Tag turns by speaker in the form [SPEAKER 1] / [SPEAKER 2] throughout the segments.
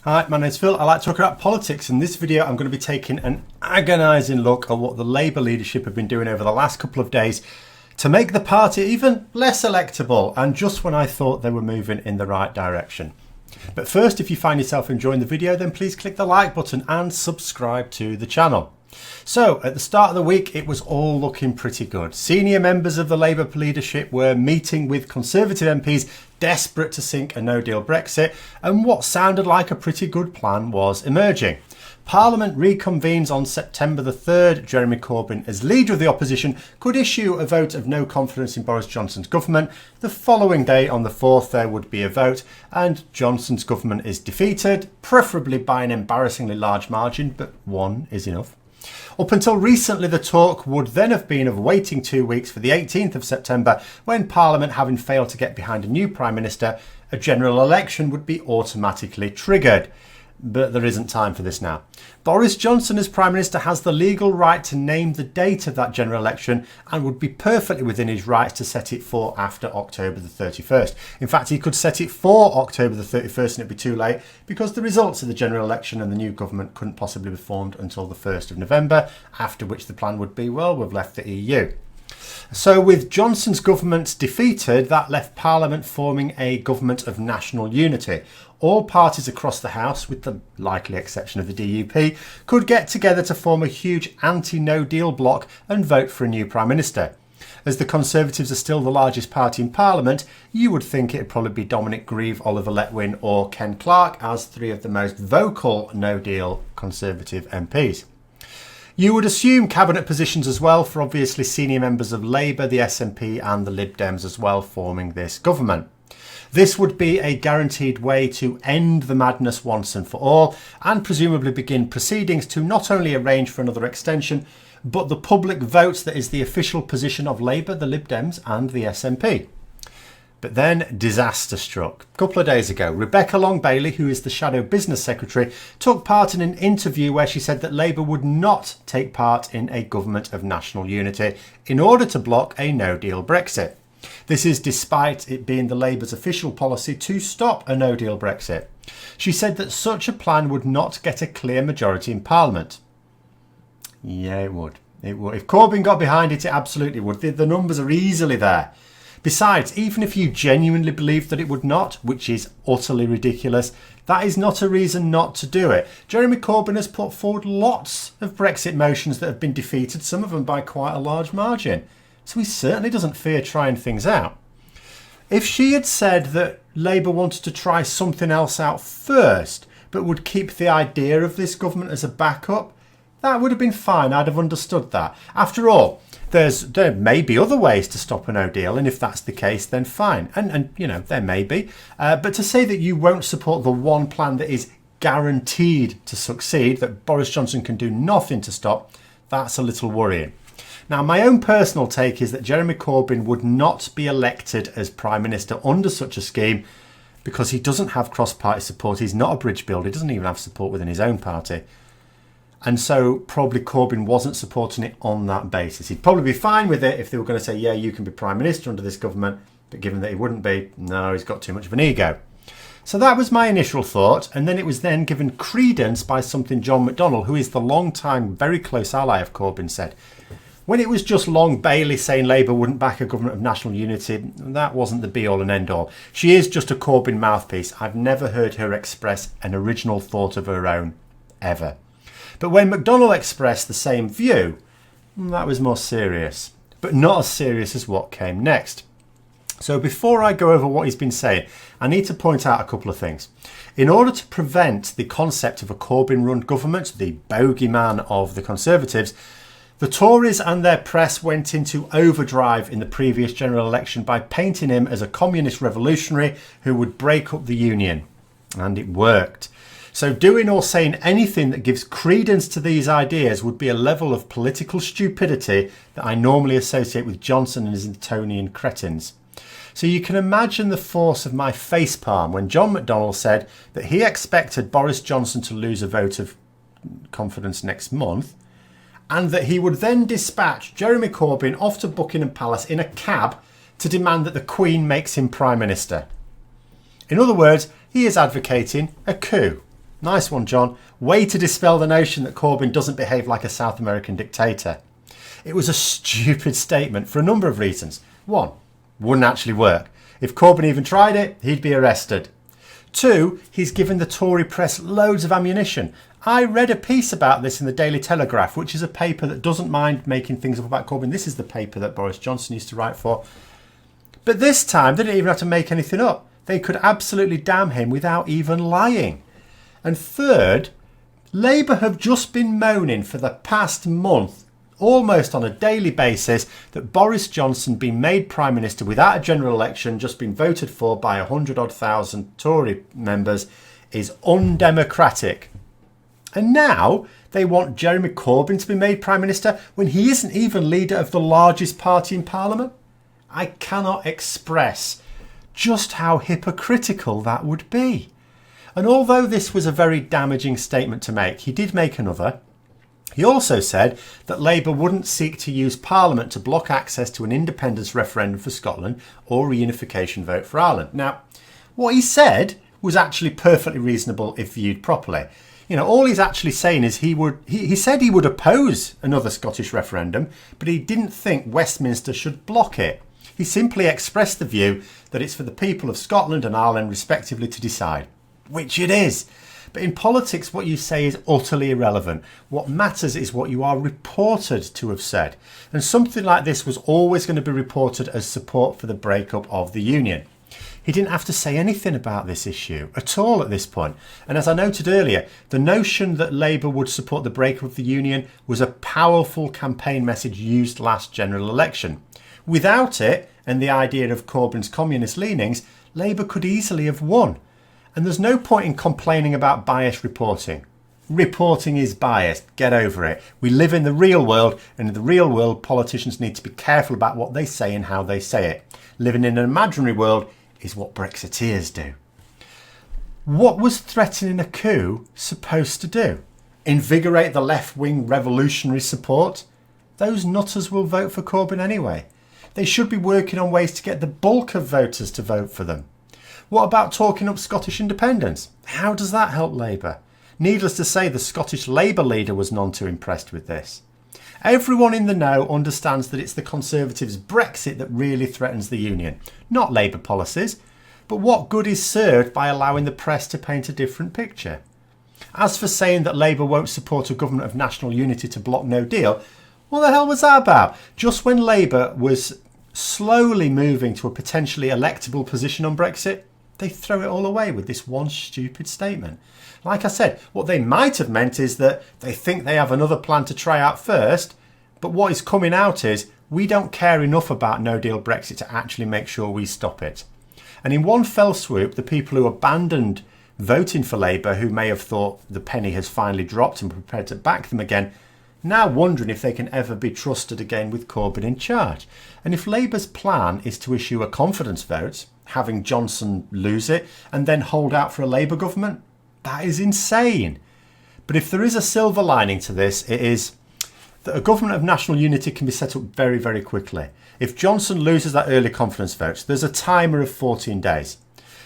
[SPEAKER 1] Hi, my name's Phil. I like to talk about politics. In this video, I'm going to be taking an agonising look at what the Labour leadership have been doing over the last couple of days to make the party even less electable, and just when I thought they were moving in the right direction. But first, if you find yourself enjoying the video, then please click the like button and subscribe to the channel. So, at the start of the week, it was all looking pretty good. Senior members of the Labour leadership were meeting with Conservative MPs desperate to sink a no-deal Brexit, and what sounded like a pretty good plan was emerging. Parliament reconvenes on September the 3rd. Jeremy Corbyn, as leader of the opposition, could issue a vote of no confidence in Boris Johnson's government. The following day, on the 4th, there would be a vote, and Johnson's government is defeated, preferably by an embarrassingly large margin, but one is enough. Up until recently, the talk would then have been of waiting 2 weeks for the 18th of September, when Parliament, having failed to get behind a new Prime Minister, a general election would be automatically triggered. But there isn't time for this now. Boris Johnson, as Prime Minister, has the legal right to name the date of that general election and would be perfectly within his rights to set it for after October the 31st. In fact, he could set it for October the 31st and it'd be too late because the results of the general election and the new government couldn't possibly be formed until the 1st of November, after which the plan would be, well, we've left the EU. So with Johnson's government defeated, that left Parliament forming a government of national unity. All parties across the House, with the likely exception of the DUP, could get together to form a huge anti-no deal bloc and vote for a new Prime Minister. As the Conservatives are still the largest party in Parliament, you would think it'd probably be Dominic Grieve, Oliver Letwin or Ken Clarke as three of the most vocal no-deal Conservative MPs. You would assume cabinet positions as well for obviously senior members of Labour, the SNP and the Lib Dems as well forming this government. This would be a guaranteed way to end the madness once and for all, and presumably begin proceedings to not only arrange for another extension, but the public vote that is the official position of Labour, the Lib Dems and the SNP. But then disaster struck. A couple of days ago, Rebecca Long-Bailey, who is the Shadow Business Secretary, took part in an interview where she said that Labour would not take part in a government of national unity in order to block a no-deal Brexit. This is despite it being the Labour's official policy to stop a no-deal Brexit. She said that such a plan would not get a clear majority in Parliament. Yeah, it would. It would. If Corbyn got behind it, it absolutely would. The numbers are easily there. Besides, even if you genuinely believe that it would not, which is utterly ridiculous, that is not a reason not to do it. Jeremy Corbyn has put forward lots of Brexit motions that have been defeated, some of them by quite a large margin. So he certainly doesn't fear trying things out. If she had said that Labour wanted to try something else out first, but would keep the idea of this government as a backup, that would have been fine. I'd have understood that. After all, there may be other ways to stop a no deal, and if that's the case, then fine. And you know, there may be. But to say that you won't support the one plan that is guaranteed to succeed, that Boris Johnson can do nothing to stop, that's a little worrying. Now, my own personal take is that Jeremy Corbyn would not be elected as Prime Minister under such a scheme because he doesn't have cross-party support. He's not a bridge builder. He doesn't even have support within his own party. And so probably Corbyn wasn't supporting it on that basis. He'd probably be fine with it if they were going to say, yeah, you can be Prime Minister under this government. But given that he wouldn't be, no, he's got too much of an ego. So that was my initial thought. And then it was then given credence by something John McDonnell, who is the long-time, very close ally of Corbyn, said. When it was just Long-Bailey saying Labour wouldn't back a government of national unity, that wasn't the be-all and end-all. She is just a Corbyn mouthpiece. I've never heard her express an original thought of her own, ever. But when McDonnell expressed the same view, that was more serious, but not as serious as what came next. So before I go over what he's been saying, I need to point out a couple of things. In order to prevent the concept of a Corbyn-run government, the bogeyman of the Conservatives, the Tories and their press went into overdrive in the previous general election by painting him as a communist revolutionary who would break up the union. And it worked. So doing or saying anything that gives credence to these ideas would be a level of political stupidity that I normally associate with Johnson and his Etonian cretins. So you can imagine the force of my facepalm when John McDonnell said that he expected Boris Johnson to lose a vote of confidence next month, and that he would then dispatch Jeremy Corbyn off to Buckingham Palace in a cab to demand that the Queen makes him Prime Minister. In other words, he is advocating a coup. Nice one, John. Way to dispel the notion that Corbyn doesn't behave like a South American dictator. It was a stupid statement for a number of reasons. One, wouldn't actually work. If Corbyn even tried it, he'd be arrested. Two, he's given the Tory press loads of ammunition. I read a piece about this in the Daily Telegraph, which is a paper that doesn't mind making things up about Corbyn. This is the paper that Boris Johnson used to write for. But this time, they didn't even have to make anything up. They could absolutely damn him without even lying. And third, Labour have just been moaning for the past month, almost on a daily basis, that Boris Johnson being made Prime Minister without a general election, just been voted for by 100,000 Tory members, is undemocratic. And now they want Jeremy Corbyn to be made Prime Minister when he isn't even leader of the largest party in Parliament. I cannot express just how hypocritical that would be. And although this was a very damaging statement to make, he did make another. He also said that Labour wouldn't seek to use Parliament to block access to an independence referendum for Scotland or a reunification vote for Ireland. Now, what he said was actually perfectly reasonable if viewed properly. You know, all he's actually saying is he said he would oppose another Scottish referendum, but he didn't think Westminster should block it. He simply expressed the view that it's for the people of Scotland and Ireland respectively to decide, which it is. But in politics, what you say is utterly irrelevant. What matters is what you are reported to have said. And something like this was always going to be reported as support for the breakup of the union. He didn't have to say anything about this issue at all at this point. And as I noted earlier, the notion that Labour would support the breakup of the union was a powerful campaign message used last general election. Without it, and the idea of Corbyn's communist leanings, Labour could easily have won. And there's no point in complaining about biased reporting. Reporting is biased. Get over it. We live in the real world, and in the real world, politicians need to be careful about what they say and how they say it. Living in an imaginary world is what Brexiteers do. What was threatening a coup supposed to do? Invigorate the left-wing revolutionary support? Those nutters will vote for Corbyn anyway. They should be working on ways to get the bulk of voters to vote for them. What about talking up Scottish independence? How does that help Labour? Needless to say, the Scottish Labour leader was none too impressed with this. Everyone in the know understands that it's the Conservatives' Brexit that really threatens the union, not Labour policies. But what good is served by allowing the press to paint a different picture? As for saying that Labour won't support a government of national unity to block no deal, what the hell was that about? Just when Labour was slowly moving to a potentially electable position on Brexit, they throw it all away with this one stupid statement. Like I said, what they might have meant is that they think they have another plan to try out first, but what is coming out is we don't care enough about no deal Brexit to actually make sure we stop it. And in one fell swoop, the people who abandoned voting for Labour, who may have thought the penny has finally dropped and prepared to back them again, now wondering if they can ever be trusted again with Corbyn in charge. And if Labour's plan is to issue a confidence vote, having Johnson lose it, and then hold out for a Labour government, that is insane. But if there is a silver lining to this, it is that a government of national unity can be set up very, very quickly. If Johnson loses that early confidence vote, there's a timer of 14 days.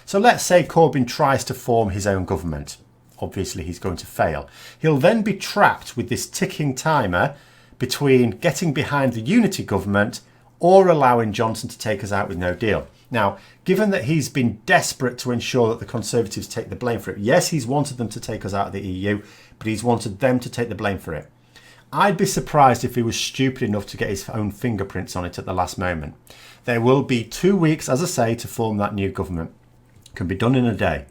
[SPEAKER 1] So let's say Corbyn tries to form his own government. Obviously, he's going to fail. He'll then be trapped with this ticking timer between getting behind the unity government or allowing Johnson to take us out with no deal. Now, given that he's been desperate to ensure that the Conservatives take the blame for it, yes, he's wanted them to take us out of the EU, but he's wanted them to take the blame for it. I'd be surprised if he was stupid enough to get his own fingerprints on it at the last moment. There will be 2 weeks, as I say, to form that new government. It can be done in a day.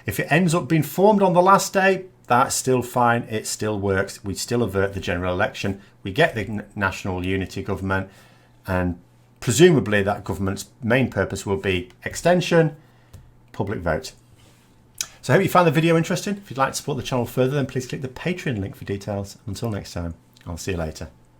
[SPEAKER 1] If it ends up being formed on the last day, that's still fine. It still works. We still avert the general election. We get the national unity government, and presumably that government's main purpose will be extension, public vote. So I hope you found the video interesting. If you'd like to support the channel further, then please click the Patreon link for details. Until next time, I'll see you later.